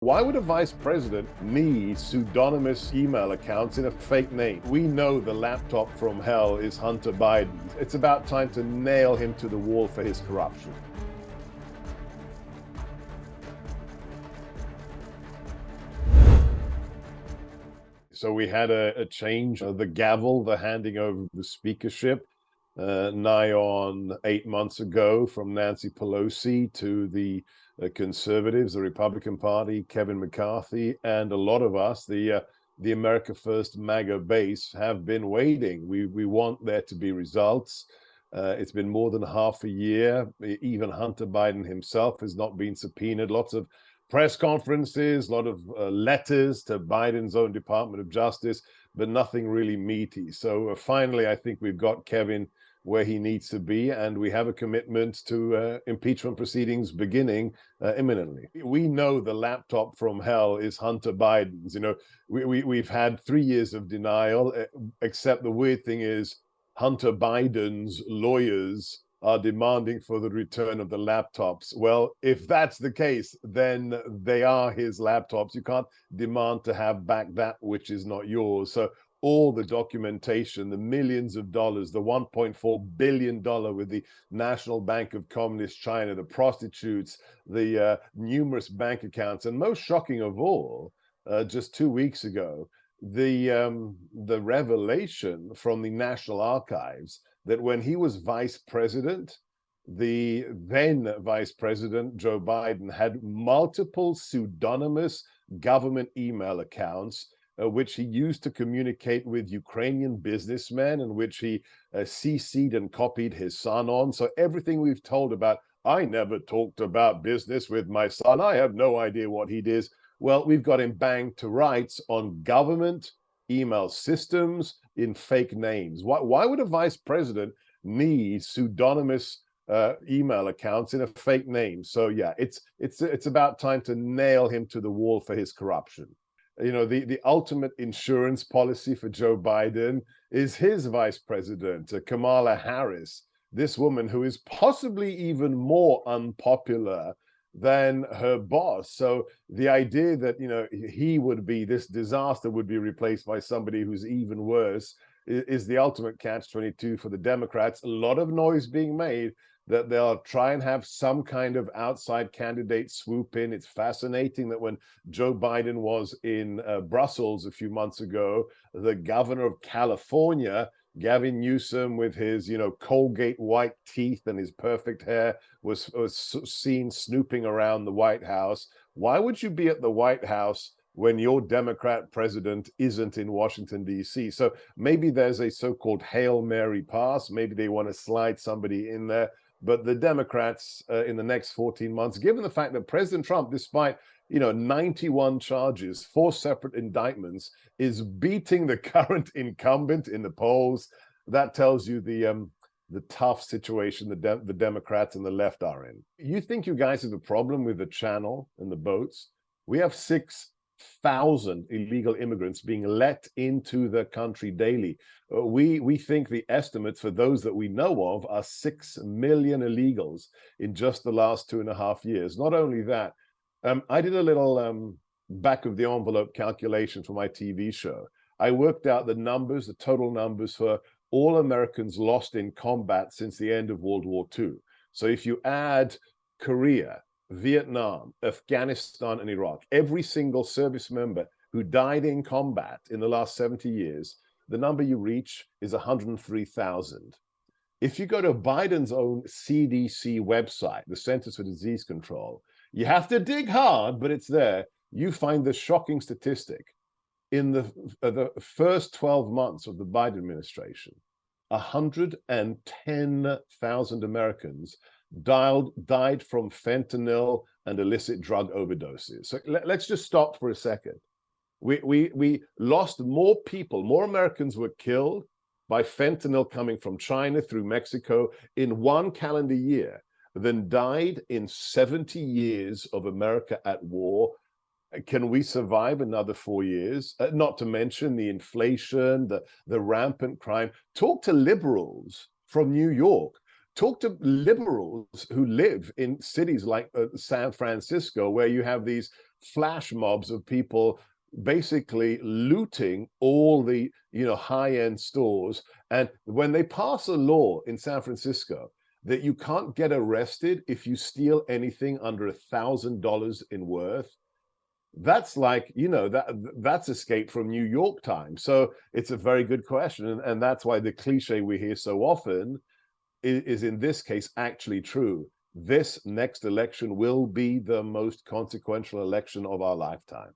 Why would a vice president need pseudonymous email accounts in a fake name? We know the laptop from hell is Hunter Biden's. It's about time to nail him to the wall for his corruption. So we had a change, the gavel, the handing over the speakership, nigh on 8 months ago, from Nancy Pelosi to the conservatives, the Republican Party, Kevin McCarthy, and a lot of us, the America First MAGA base, have been waiting. We want there to be results. It's been more than half a year. Even Hunter Biden himself has not been subpoenaed. Lots of press conferences, a lot of letters to Biden's own Department of Justice, but nothing really meaty. So finally, I think we've got Kevin where he needs to be, and we have a commitment to impeachment proceedings beginning imminently. We know the laptop from hell is Hunter Biden's. You know, we've had 3 years of denial, except the weird thing is Hunter Biden's lawyers are demanding for the return of the laptops. Well, if that's the case, then they are his laptops. You can't demand to have back that which is not yours. So all the documentation, the millions of dollars, the $1.4 billion with the National Bank of Communist China, the prostitutes, the numerous bank accounts, and most shocking of all, just 2 weeks ago, the revelation from the National Archives that when he was vice president, the then vice president, Joe Biden, had multiple pseudonymous government email accounts, which he used to communicate with Ukrainian businessmen, and which he CC'd and copied his son on. So everything we've told about, I never talked about business with my son, I have no idea what he does. Well, we've got him banged to rights on government email systems in fake names. Why would a vice president need pseudonymous email accounts in a fake name? So yeah, it's about time to nail him to the wall for his corruption. You know, the ultimate insurance policy for Joe Biden is his vice president, Kamala Harris, this woman who is possibly even more unpopular than her boss. So the idea that, you know, he would be, this disaster would be replaced by somebody who's even worse is the ultimate catch-22 for the Democrats. A lot of noise being made that they'll try and have some kind of outside candidate swoop in. It's fascinating that when Joe Biden was in Brussels a few months ago, the governor of California, Gavin Newsom, with his, you know, Colgate white teeth and his perfect hair, was seen snooping around the White House. Why would you be at the White House when your Democrat president isn't in Washington, D.C.? So maybe there's a so-called Hail Mary pass. Maybe they want to slide somebody in there. But the Democrats in the next 14 months, given the fact that President Trump, despite 91 charges, 4 separate indictments, is beating the current incumbent in the polls, that tells you the tough situation the Democrats and the left are in. You think you guys have a problem with the channel and the boats? We have 6,000 illegal immigrants being let into the country daily. We think the estimates for those that we know of are 6 million illegals in just the last 2.5 years. Not only that, I did a little back of the envelope calculation for my TV show. I worked out the numbers, the total numbers for all Americans lost in combat since the end of World War II. So if you add Korea, Vietnam, Afghanistan, and Iraq, every single service member who died in combat in the last 70 years, the number you reach is 103,000. If you go to Biden's own CDC website, the Centers for Disease Control, you have to dig hard, but it's there. You find the shocking statistic. In the first 12 months of the Biden administration, 110,000 Americans died from fentanyl and illicit drug overdoses. So let's just stop for a second. We lost more people, more Americans were killed by fentanyl coming from China through Mexico in 1 calendar year than died in 70 years of America at war. Can we survive another 4 years? Not to mention the inflation, the rampant crime. Talk to liberals from New York. Talk to liberals who live in cities like San Francisco, where you have these flash mobs of people basically looting all the high-end stores. And when they pass a law in San Francisco that you can't get arrested if you steal anything under $1,000 in worth, that's like, that's escape from New York times. So it's a very good question, and that's why the cliche we hear so often is in this case actually true. This next election will be the most consequential election of our lifetime.